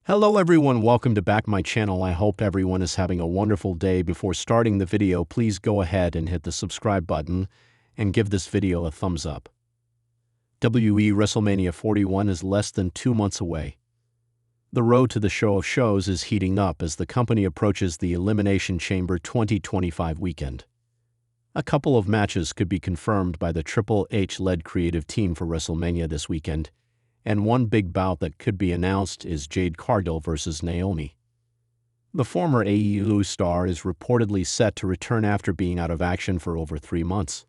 Hello everyone, welcome to back my channel. I hope everyone is having a wonderful day. Before starting the video, please go ahead and hit the subscribe button and give this video a thumbs up. WWE WrestleMania 41 is less than 2 months away. The road to the show of shows is heating up as the company approaches the Elimination Chamber 2025 weekend. A couple of matches could be confirmed by the Triple H-led creative team for WrestleMania this weekend, and one big bout that could be announced is Jade Cargill versus Naomi. The former AEW star is reportedly set to return after being out of action for over 3 months.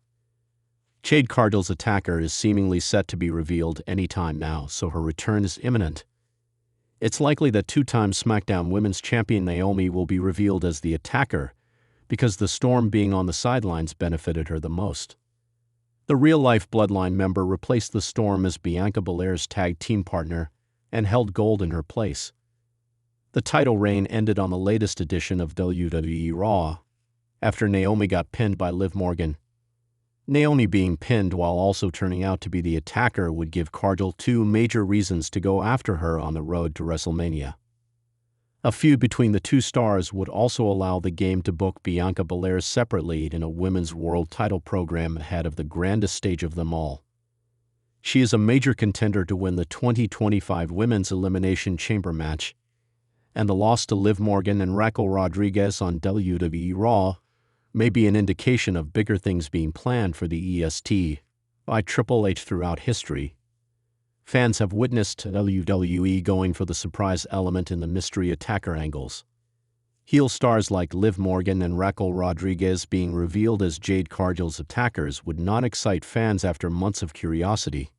Jade Cargill's attacker is seemingly set to be revealed anytime now, so her return is imminent. It's likely that two-time SmackDown Women's Champion Naomi will be revealed as the attacker because the Storm being on the sidelines benefited her the most. The real-life Bloodline member replaced the Storm as Bianca Belair's tag team partner and held gold in her place. The title reign ended on the latest edition of WWE Raw after Naomi got pinned by Liv Morgan. Naomi being pinned while also turning out to be the attacker would give Cargill 2 major reasons to go after her on the road to WrestleMania. A feud between the two stars would also allow the game to book Bianca Belair separately in a women's world title program ahead of the grandest stage of them all. She is a major contender to win the 2025 Women's Elimination Chamber match, and the loss to Liv Morgan and Raquel Rodriguez on WWE Raw may be an indication of bigger things being planned for the EST by Triple H throughout history. Fans have witnessed WWE going for the surprise element in the mystery attacker angles. Heel stars like Liv Morgan and Raquel Rodriguez being revealed as Jade Cargill's attackers would not excite fans after months of curiosity.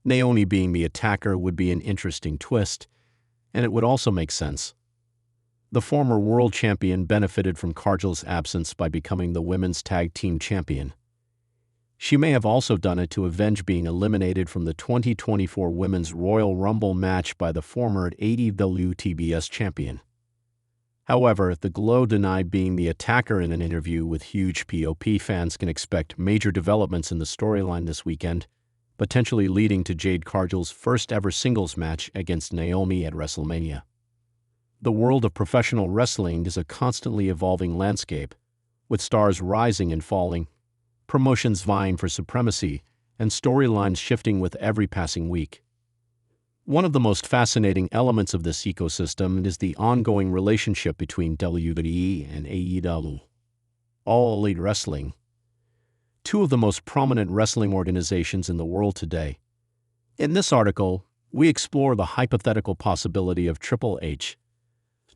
Naomi being the attacker would be an interesting twist, and it would also make sense. The former world champion benefited from Cargill's absence by becoming the women's tag team champion. She may have also done it to avenge being eliminated from the 2024 Women's Royal Rumble match by the former AEW TBS champion. However, the Glow denied being the attacker in an interview with huge POP. Fans can expect major developments in the storyline this weekend, potentially leading to Jade Cargill's first ever singles match against Naomi at WrestleMania. The world of professional wrestling is a constantly evolving landscape, with stars rising and falling, promotions vying for supremacy, and storylines shifting with every passing week. One of the most fascinating elements of this ecosystem is the ongoing relationship between WWE and AEW, All Elite Wrestling, two of the most prominent wrestling organizations in the world today. In this article, we explore the hypothetical possibility of Triple H,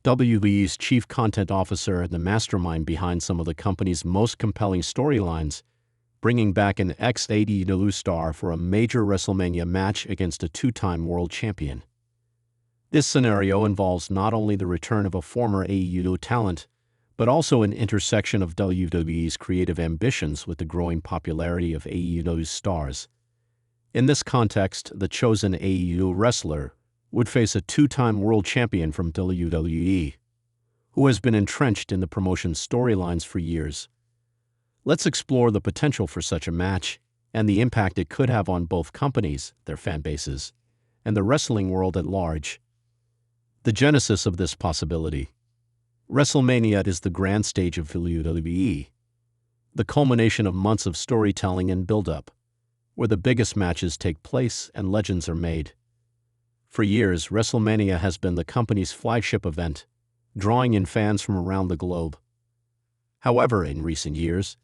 WWE's chief content officer and the mastermind behind some of the company's most compelling storylines, bringing back an ex-AEW star for a major WrestleMania match against a two-time world champion. This scenario involves not only the return of a former AEW talent, but also an intersection of WWE's creative ambitions with the growing popularity of AEW's stars. In this context, the chosen AEW wrestler would face a two-time world champion from WWE, who has been entrenched in the promotion's storylines for years. Let's explore the potential for such a match and the impact it could have on both companies, their fan bases, and the wrestling world at large. The genesis of this possibility. WrestleMania is the grand stage of WWE, the culmination of months of storytelling and build-up, where the biggest matches take place and legends are made. For years, WrestleMania has been the company's flagship event, drawing in fans from around the globe. However, in recent years,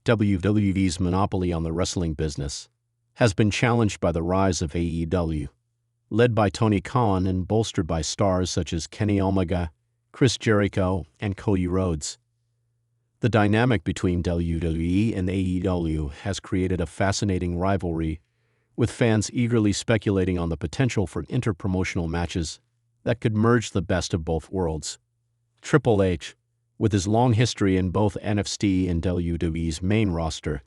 WWE's monopoly on the wrestling business has been challenged by the rise of AEW, led by Tony Khan and bolstered by stars such as Kenny Omega, Chris Jericho, and Cody Rhodes. The dynamic between WWE and AEW has created a fascinating rivalry, with fans eagerly speculating on the potential for interpromotional matches that could merge the best of both worlds. Triple H, with his long history in both NXT and WWE's main roster,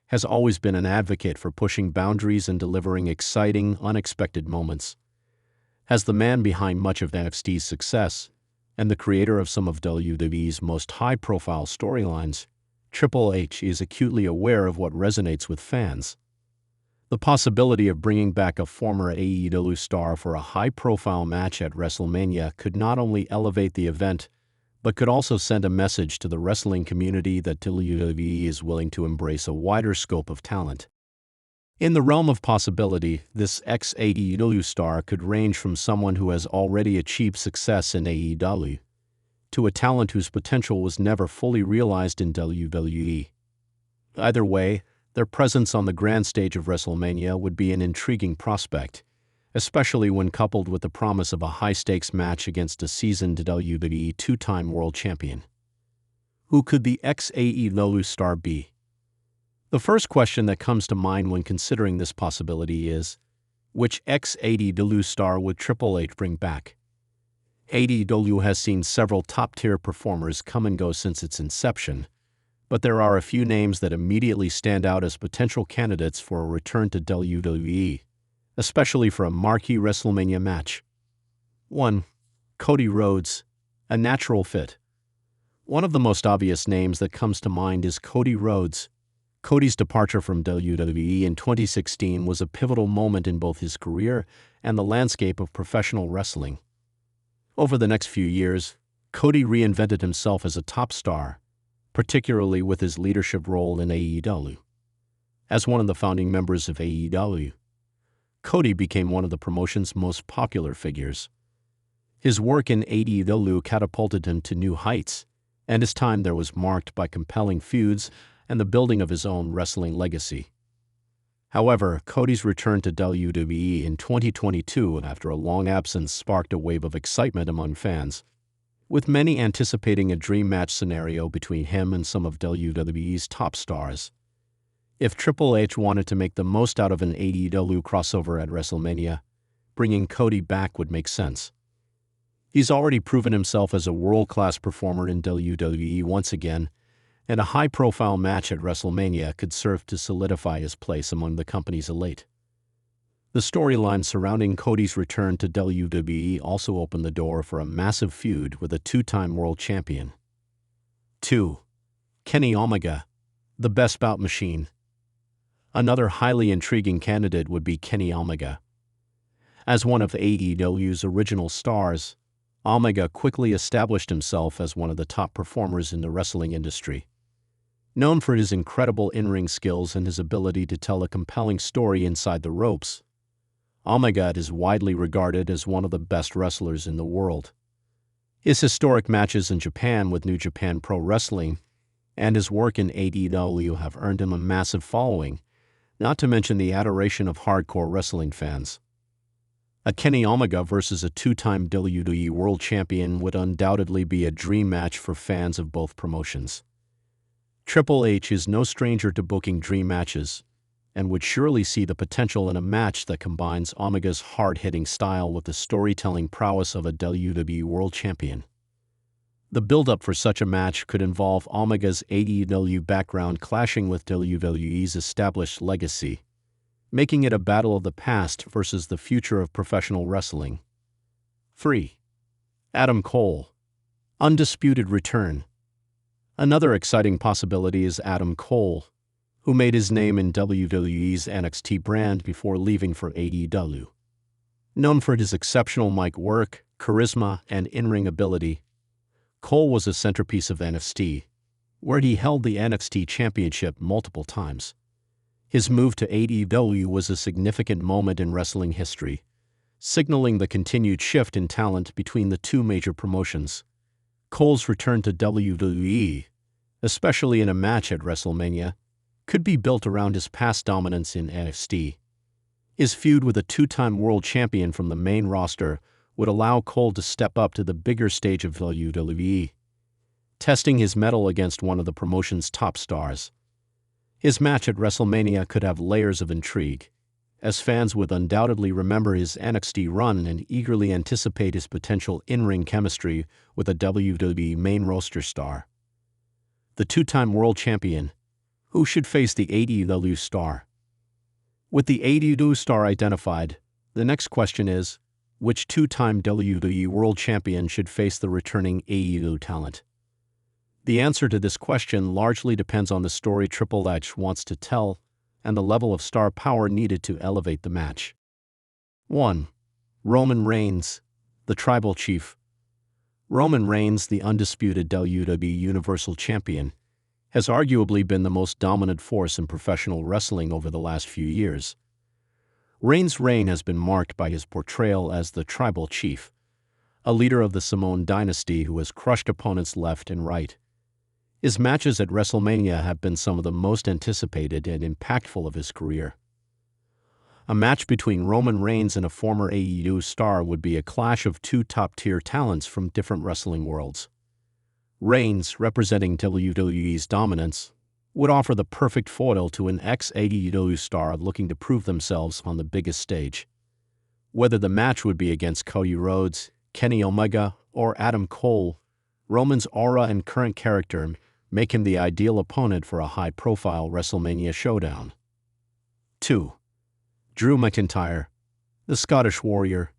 has always been an advocate for pushing boundaries and delivering exciting, unexpected moments. As the man behind much of NXT's success and the creator of some of WWE's most high-profile storylines, Triple H is acutely aware of what resonates with fans. The possibility of bringing back a former AEW star for a high-profile match at WrestleMania could not only elevate the event, but could also send a message to the wrestling community that WWE is willing to embrace a wider scope of talent. In the realm of possibility, this ex-AEW star could range from someone who has already achieved success in AEW to a talent whose potential was never fully realized in WWE. Either way, their presence on the grand stage of WrestleMania would be an intriguing prospect, especially when coupled with the promise of a high-stakes match against a seasoned WWE two-time world champion. Who could the ex-AEW star be? The first question that comes to mind when considering this possibility is, which ex-AEW star would Triple H bring back? AEW has seen several top-tier performers come and go since its inception, but there are a few names that immediately stand out as potential candidates for a return to WWE, especially for a marquee WrestleMania match. 1. Cody Rhodes, a natural fit. One of the most obvious names that comes to mind is Cody Rhodes. Cody's departure from WWE in 2016 was a pivotal moment in both his career and the landscape of professional wrestling. Over the next few years, Cody reinvented himself as a top star, particularly with his leadership role in AEW. As one of the founding members of AEW, Cody became one of the promotion's most popular figures. His work in AEW catapulted him to new heights, and his time there was marked by compelling feuds and the building of his own wrestling legacy. However, Cody's return to WWE in 2022 after a long absence sparked a wave of excitement among fans, with many anticipating a dream match scenario between him and some of WWE's top stars. If Triple H wanted to make the most out of an AEW crossover at WrestleMania, bringing Cody back would make sense. He's already proven himself as a world-class performer in WWE once again, and a high-profile match at WrestleMania could serve to solidify his place among the company's elite. The storyline surrounding Cody's return to WWE also opened the door for a massive feud with a two-time world champion. 2. Kenny Omega, the Best Bout Machine. Another highly intriguing candidate would be Kenny Omega. As one of AEW's original stars, Omega quickly established himself as one of the top performers in the wrestling industry. Known for his incredible in-ring skills and his ability to tell a compelling story inside the ropes, Omega is widely regarded as one of the best wrestlers in the world. His historic matches in Japan with New Japan Pro Wrestling and his work in AEW have earned him a massive following, not to mention the adoration of hardcore wrestling fans. A Kenny Omega versus a two-time WWE World Champion would undoubtedly be a dream match for fans of both promotions. Triple H is no stranger to booking dream matches, and would surely see the potential in a match that combines Omega's hard-hitting style with the storytelling prowess of a WWE World Champion. The build-up for such a match could involve Omega's AEW background clashing with WWE's established legacy, making it a battle of the past versus the future of professional wrestling. 3. Adam Cole, undisputed return. Another exciting possibility is Adam Cole, who made his name in WWE's NXT brand before leaving for AEW. Known for his exceptional mic work, charisma, and in-ring ability, Cole was a centerpiece of NXT, where he held the NXT Championship multiple times. His move to AEW was a significant moment in wrestling history, signaling the continued shift in talent between the two major promotions. Cole's return to WWE, especially in a match at WrestleMania, could be built around his past dominance in NXT. His feud with a two-time world champion from the main roster would allow Cole to step up to the bigger stage of WWE, testing his mettle against one of the promotion's top stars. His match at WrestleMania could have layers of intrigue, as fans would undoubtedly remember his NXT run and eagerly anticipate his potential in-ring chemistry with a WWE main roster star. The two-time world champion, who should face the AEW star? With the AEW star identified, the next question is, which two-time WWE World Champion should face the returning AEW talent? The answer to this question largely depends on the story Triple H wants to tell, and the level of star power needed to elevate the match. 1. Roman Reigns, the Tribal Chief. Roman Reigns, the undisputed WWE Universal Champion, has arguably been the most dominant force in professional wrestling over the last few years. Reigns' reign has been marked by his portrayal as the Tribal Chief, a leader of the Samoan dynasty who has crushed opponents left and right. His matches at WrestleMania have been some of the most anticipated and impactful of his career. A match between Roman Reigns and a former AEW star would be a clash of two top-tier talents from different wrestling worlds. Reigns, representing WWE's dominance, would offer the perfect foil to an ex-AEW star looking to prove themselves on the biggest stage. Whether the match would be against Cody Rhodes, Kenny Omega, or Adam Cole, Roman's aura and current character make him the ideal opponent for a high-profile WrestleMania showdown. 2. Drew McIntyre, the Scottish Warrior.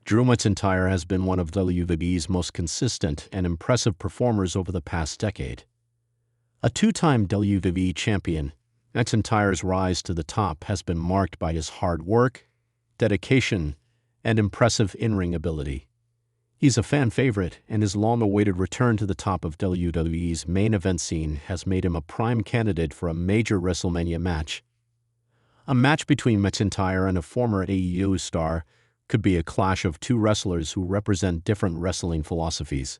Drew McIntyre has been one of WWE's most consistent and impressive performers over the past decade. A two-time WWE champion, McIntyre's rise to the top has been marked by his hard work, dedication, and impressive in-ring ability. He's a fan favorite, and his long-awaited return to the top of WWE's main event scene has made him a prime candidate for a major WrestleMania match. A match between McIntyre and a former AEW star could be a clash of two wrestlers who represent different wrestling philosophies.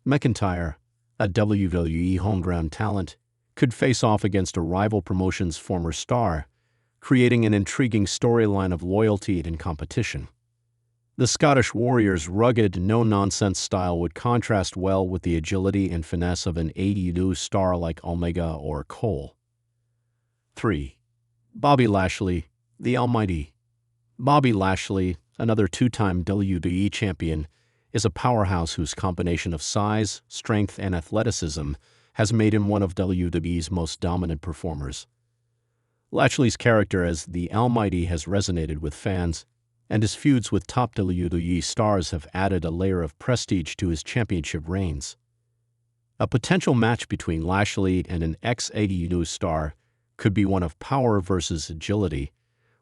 McIntyre, a WWE homegrown talent, could face off against a rival promotion's former star, creating an intriguing storyline of loyalty and competition. The Scottish Warrior's rugged, no-nonsense style would contrast well with the agility and finesse of an AEW star like Omega or Cole. 3. Bobby Lashley, the Almighty. Bobby Lashley, another two-time WWE champion, is a powerhouse whose combination of size, strength, and athleticism has made him one of WWE's most dominant performers. Lashley's character as the Almighty has resonated with fans, and his feuds with top WWE stars have added a layer of prestige to his championship reigns. A potential match between Lashley and an ex-AEW star could be one of power versus agility,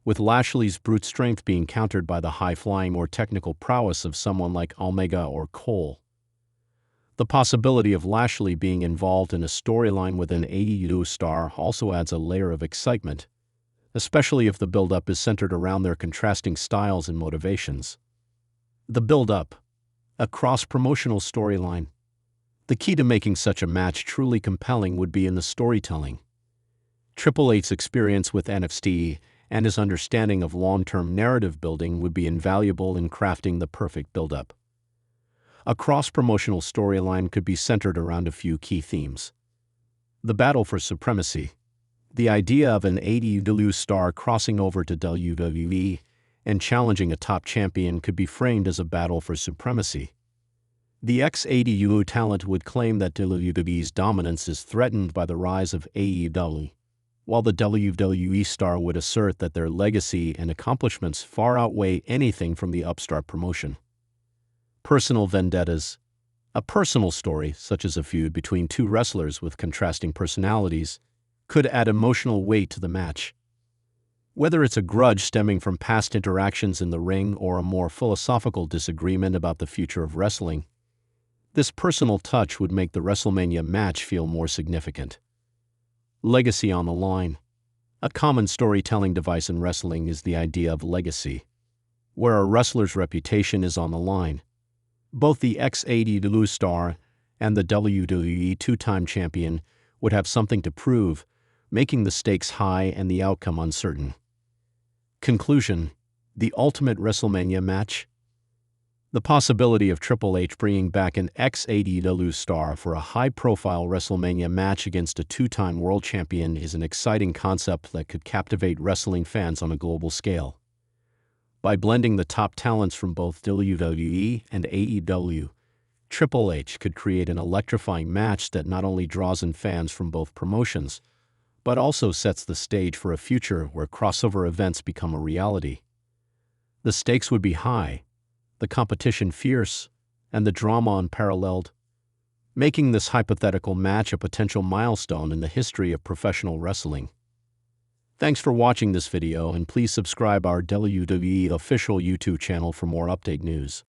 with Lashley's brute strength being countered by the high-flying or technical prowess of someone like Omega or Cole. The possibility of Lashley being involved in a storyline with an AEW star also adds a layer of excitement, especially if the build-up is centered around their contrasting styles and motivations. The build-up, a cross-promotional storyline. The key to making such a match truly compelling would be in the storytelling. Triple H's experience with NXT and his understanding of long-term narrative building would be invaluable in crafting the perfect build-up. A cross-promotional storyline could be centered around a few key themes. The battle for supremacy. The idea of an AEW star crossing over to WWE and challenging a top champion could be framed as a battle for supremacy. The ex-AEW talent would claim that WWE's dominance is threatened by the rise of AEW, while the WWE star would assert that their legacy and accomplishments far outweigh anything from the upstart promotion. Personal vendettas. A personal story, such as a feud between two wrestlers with contrasting personalities, could add emotional weight to the match. Whether it's a grudge stemming from past interactions in the ring or a more philosophical disagreement about the future of wrestling, this personal touch would make the WrestleMania match feel more significant. Legacy on the line. A common storytelling device in wrestling is the idea of legacy, where a wrestler's reputation is on the line. Both the ex-AEW star and the WWE two-time champion would have something to prove, making the stakes high and the outcome uncertain. Conclusion: the ultimate WrestleMania match. The possibility of Triple H bringing back an ex-AEW star for a high-profile WrestleMania match against a two-time world champion is an exciting concept that could captivate wrestling fans on a global scale. By blending the top talents from both WWE and AEW, Triple H could create an electrifying match that not only draws in fans from both promotions, but also sets the stage for a future where crossover events become a reality. The stakes would be high, the competition fierce, and the drama unparalleled, making this hypothetical match a potential milestone in the history of professional wrestling. Thanks for watching this video and please subscribe our WWE official YouTube channel for more update news.